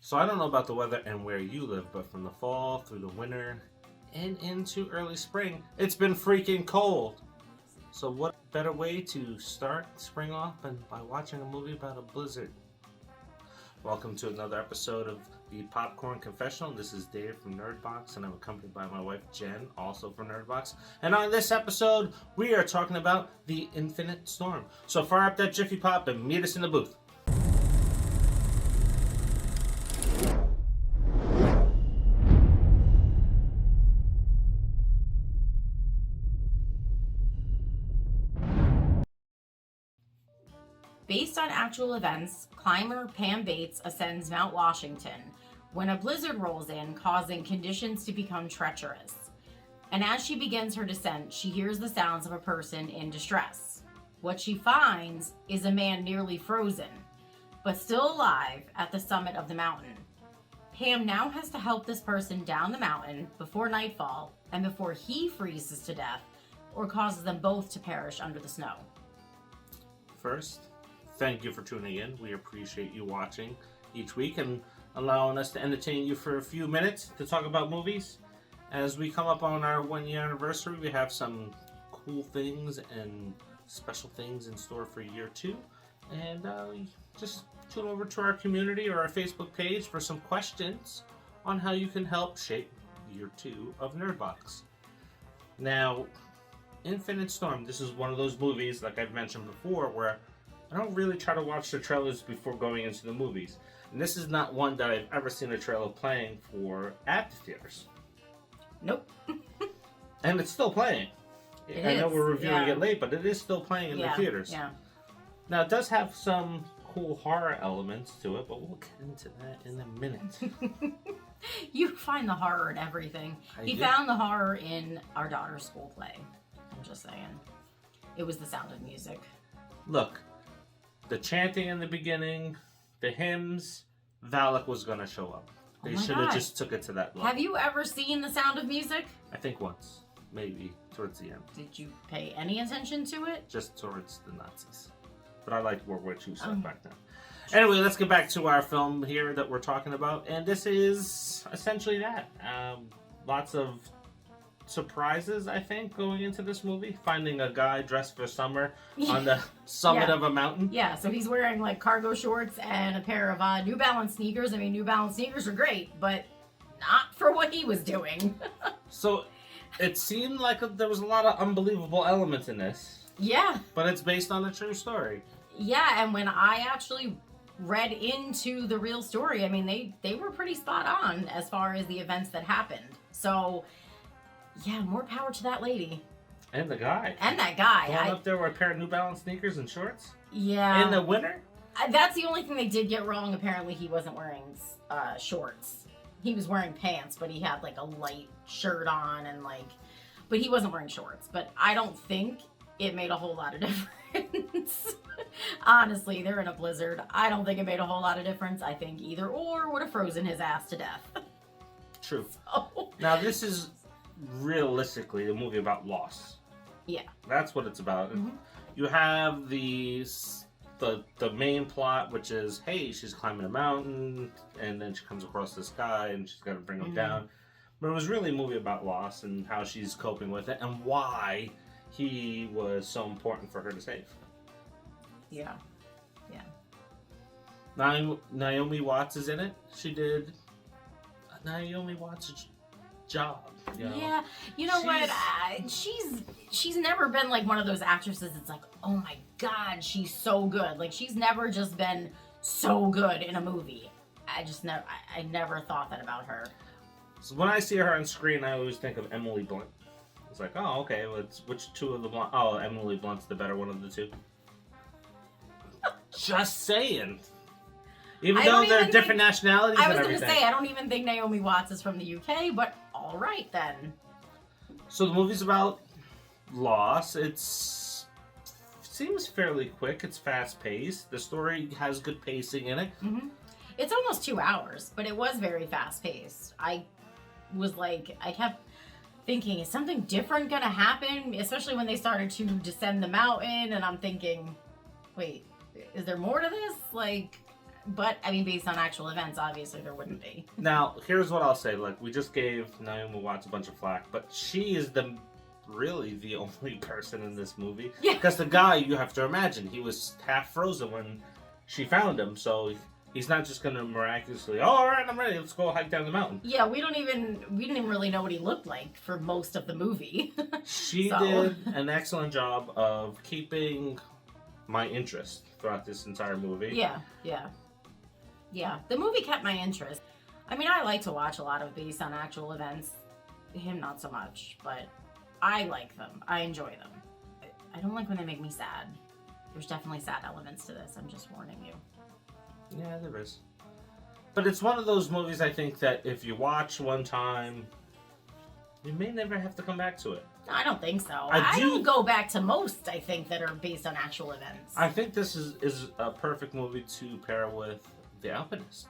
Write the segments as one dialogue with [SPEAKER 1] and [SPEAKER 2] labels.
[SPEAKER 1] So I don't know about the weather and where you live, but from the fall through the winter and into early spring, it's been freaking cold. So what better way to start spring off than by watching a movie about a blizzard? Welcome to another episode of the Popcorn Confessional. This is Dave from Nerdbox, and I'm accompanied by my wife Jen, also from Nerdbox. And on this episode, we are talking about The Infinite Storm. So fire up that Jiffy Pop and meet us in the booth.
[SPEAKER 2] Based on actual events, climber Pam Bates ascends Mount Washington when a blizzard rolls in, causing conditions to become treacherous. And as she begins her descent, she hears the sounds of a person in distress. What she finds is a man nearly frozen, but still alive at the summit of the mountain. Pam now has to help this person down the mountain before nightfall and before he freezes to death or causes them both to perish under the snow.
[SPEAKER 1] First, thank you for tuning in. We appreciate you watching each week and allowing us to entertain you for a few minutes to talk about movies. As we come up on our 1 year anniversary, we have some cool things and special things in store for year two. And just tune over to our community or our Facebook page for some questions on how you can help shape year two of Nerdbox. Now, Infinite Storm, this is one of those movies, like I've mentioned before, where I don't really try to watch the trailers before going into the movies. And this is not one that I've ever seen a trailer playing for at the theaters.
[SPEAKER 2] Nope.
[SPEAKER 1] And it's still playing. I know we're reviewing it late, but it is still playing in the theaters.
[SPEAKER 2] Yeah.
[SPEAKER 1] Now, it does have some cool horror elements to it, but we'll get into that in a minute.
[SPEAKER 2] You find the horror in everything. He found the horror in our daughter's school play. I'm just saying. It was The Sound of Music.
[SPEAKER 1] Look, the chanting in the beginning, the hymns, Valak was going to show up. They should have just took it to that level.
[SPEAKER 2] Have you ever seen The Sound of Music?
[SPEAKER 1] I think once. Maybe. Towards the end.
[SPEAKER 2] Did you pay any attention to it?
[SPEAKER 1] Just towards the Nazis. But I liked World War II stuff back then. Anyway, let's get back to our film here that we're talking about. And this is essentially that. Lots of surprises, I think, going into this movie. Finding a guy dressed for summer on the summit of a mountain. Yeah,
[SPEAKER 2] so he's wearing like cargo shorts and a pair of New Balance sneakers. I mean, New Balance sneakers are great, but not for what he was doing.
[SPEAKER 1] So it seemed like there was a lot of unbelievable elements in this.
[SPEAKER 2] Yeah.
[SPEAKER 1] But it's based on a true story.
[SPEAKER 2] Yeah, and when I actually read into the real story, I mean, they were pretty spot on as far as the events that happened. So yeah, more power to that lady.
[SPEAKER 1] And the guy.
[SPEAKER 2] And that guy.
[SPEAKER 1] Going up there with a pair of New Balance sneakers and shorts?
[SPEAKER 2] Yeah.
[SPEAKER 1] In the winter?
[SPEAKER 2] That's the only thing they did get wrong. Apparently, he wasn't wearing shorts. He was wearing pants, but he had like a light shirt on and but he wasn't wearing shorts. But I don't think it made a whole lot of difference. Honestly, they're in a blizzard. I don't think it made a whole lot of difference. I think either or would have frozen his ass to death.
[SPEAKER 1] True.
[SPEAKER 2] So.
[SPEAKER 1] Now, this is realistically a movie about loss.
[SPEAKER 2] Yeah.
[SPEAKER 1] That's what it's about. Mm-hmm. You have the main plot, which is, hey, she's climbing a mountain, and then she comes across this guy, and she's got to bring him down. But it was really a movie about loss and how she's coping with it, and why he was so important for her to save.
[SPEAKER 2] Yeah. Yeah.
[SPEAKER 1] Naomi Watts is in it. She did Naomi Watts' job. You know?
[SPEAKER 2] Yeah, you know what? She's never been like one of those actresses that's like, oh my god, she's so good. Like, she's never just been so good in a movie. I never thought that about her.
[SPEAKER 1] So when I see her on screen, I always think of Emily Blunt. It's like, oh, okay, well, which two of the Blunt? Oh, Emily Blunt's the better one of the two. Just saying. Even though they're different nationalities and everything.
[SPEAKER 2] I was going to say, I don't even think Naomi Watts is from the UK, but all right then.
[SPEAKER 1] So the movie's about loss. It seems fairly quick. It's fast-paced. The story has good pacing in it.
[SPEAKER 2] Mm-hmm. It's almost 2 hours, but it was very fast-paced. I kept thinking, is something different going to happen? Especially when they started to descend the mountain, and I'm thinking, wait, is there more to this? But, I mean, based on actual events, obviously there wouldn't be.
[SPEAKER 1] Now, here's what I'll say. Like, we just gave Naomi Watts a bunch of flack, but she is really the only person in this movie.
[SPEAKER 2] Yeah.
[SPEAKER 1] Because the guy, you have to imagine, he was half frozen when she found him, so he's not just going to miraculously, all right, I'm ready, let's go hike down the mountain.
[SPEAKER 2] Yeah, we didn't even really know what he looked like for most of the movie.
[SPEAKER 1] She did an excellent job of keeping my interest throughout this entire movie.
[SPEAKER 2] Yeah, the movie kept my interest. I mean, I like to watch a lot of based on actual events. Him, not so much, but I like them. I enjoy them. I don't like when they make me sad. There's definitely sad elements to this. I'm just warning you.
[SPEAKER 1] Yeah, there is. But it's one of those movies, I think, that if you watch one time, you may never have to come back to it.
[SPEAKER 2] I don't think so. I don't go back to most, I think, that are based on actual events.
[SPEAKER 1] I think this is a perfect movie to pair with The Alpinist.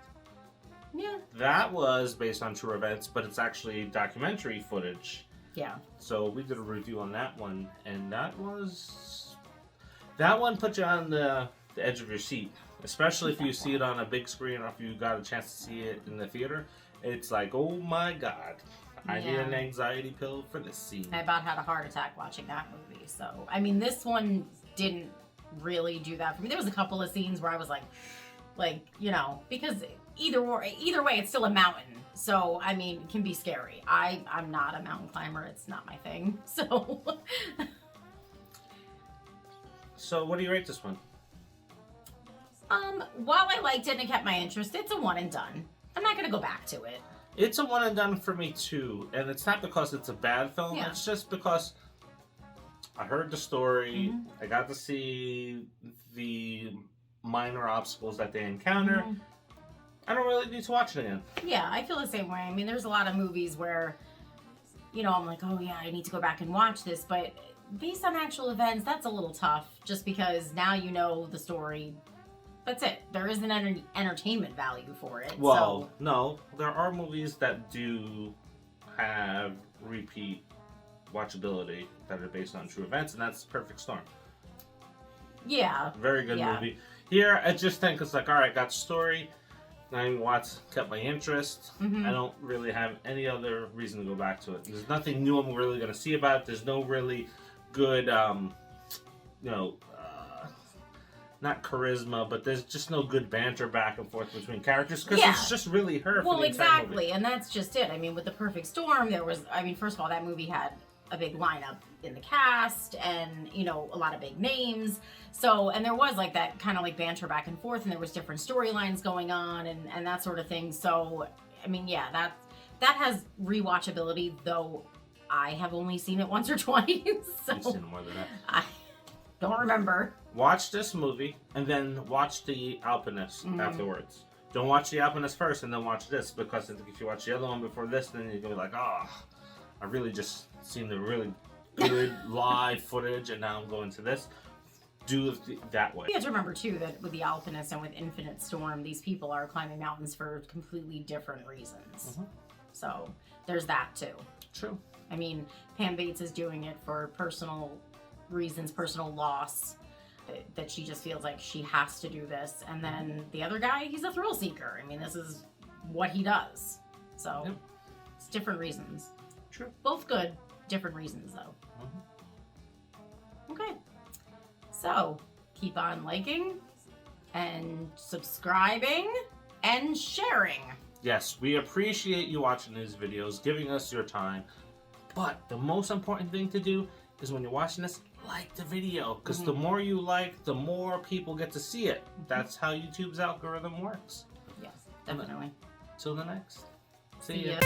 [SPEAKER 2] Yeah.
[SPEAKER 1] That was based on true events, but it's actually documentary footage.
[SPEAKER 2] Yeah.
[SPEAKER 1] So we did a review on that one, and that one put you on the edge of your seat, especially if you see it on a big screen or if you got a chance to see it in the theater. It's like, oh my god, I need an anxiety pill for this scene.
[SPEAKER 2] I about had a heart attack watching that movie. So, I mean, this one didn't really do that for me. There was a couple of scenes where I was like, you know, because either way, it's still a mountain. So, I mean, it can be scary. I'm not a mountain climber. It's not my thing. So,
[SPEAKER 1] so what do you rate this one?
[SPEAKER 2] while I liked it and it kept my interest, it's a one and done. I'm not gonna go back to it.
[SPEAKER 1] It's a one and done for me too, and it's not because it's a bad film.
[SPEAKER 2] Yeah.
[SPEAKER 1] It's just because I heard the story.
[SPEAKER 2] Mm-hmm.
[SPEAKER 1] I got to see the minor obstacles that they encounter.
[SPEAKER 2] Mm-hmm.
[SPEAKER 1] I don't really need to watch it again.
[SPEAKER 2] Yeah, I feel the same way. I mean, there's a lot of movies where, you know, I'm like, oh yeah, I need to go back and watch this, but based on actual events, that's a little tough, just because now you know the story. That's it. There isn't any entertainment value for it.
[SPEAKER 1] Well, no, there are movies that do have repeat watchability that are based on true events, and that's Perfect Storm.
[SPEAKER 2] Yeah.
[SPEAKER 1] Very good movie. Here, I just think it's like, all right, got story. Naomi Watts kept my interest.
[SPEAKER 2] Mm-hmm.
[SPEAKER 1] I don't really have any other reason to go back to it. There's nothing new I'm really going to see about it. There's no really good, not charisma, but there's just no good banter back and forth between characters because it's just really her.
[SPEAKER 2] Well,
[SPEAKER 1] for the
[SPEAKER 2] exactly,
[SPEAKER 1] movie.
[SPEAKER 2] and that's just it. I mean, with The Perfect Storm, there was, I mean, first of all, that movie had a big lineup in the cast and, you know, a lot of big names. So, and there was like that kind of like banter back and forth, and there was different storylines going on and that sort of thing. So, I mean, yeah, that has rewatchability, though I have only seen it once or twice. So
[SPEAKER 1] You've seen more than that.
[SPEAKER 2] I don't remember.
[SPEAKER 1] Watch this movie and then watch The Alpinist afterwards. Don't watch The Alpinist first and then watch this, because I think if you watch the other one before this, then you're gonna be like, oh, I really just seen the really good live footage, and now I'm going to this. Do it that way.
[SPEAKER 2] You have to remember too that with The Alpinist and with Infinite Storm, these people are climbing mountains for completely different reasons. So there's that too.
[SPEAKER 1] True.
[SPEAKER 2] I mean, Pam Bates is doing it for personal reasons, personal loss, that she just feels like she has to do this. And then the other guy, he's a thrill seeker. I mean, this is what he does. So it's different reasons.
[SPEAKER 1] True.
[SPEAKER 2] Both good, different reasons though. Okay. So keep on liking and subscribing and sharing.
[SPEAKER 1] Yes, we appreciate you watching these videos, giving us your time. But the most important thing to do is when you're watching this, like the video. Because the more you like, the more people get to see it. That's how YouTube's algorithm works.
[SPEAKER 2] Yes, definitely.
[SPEAKER 1] Till the next.
[SPEAKER 2] See ya.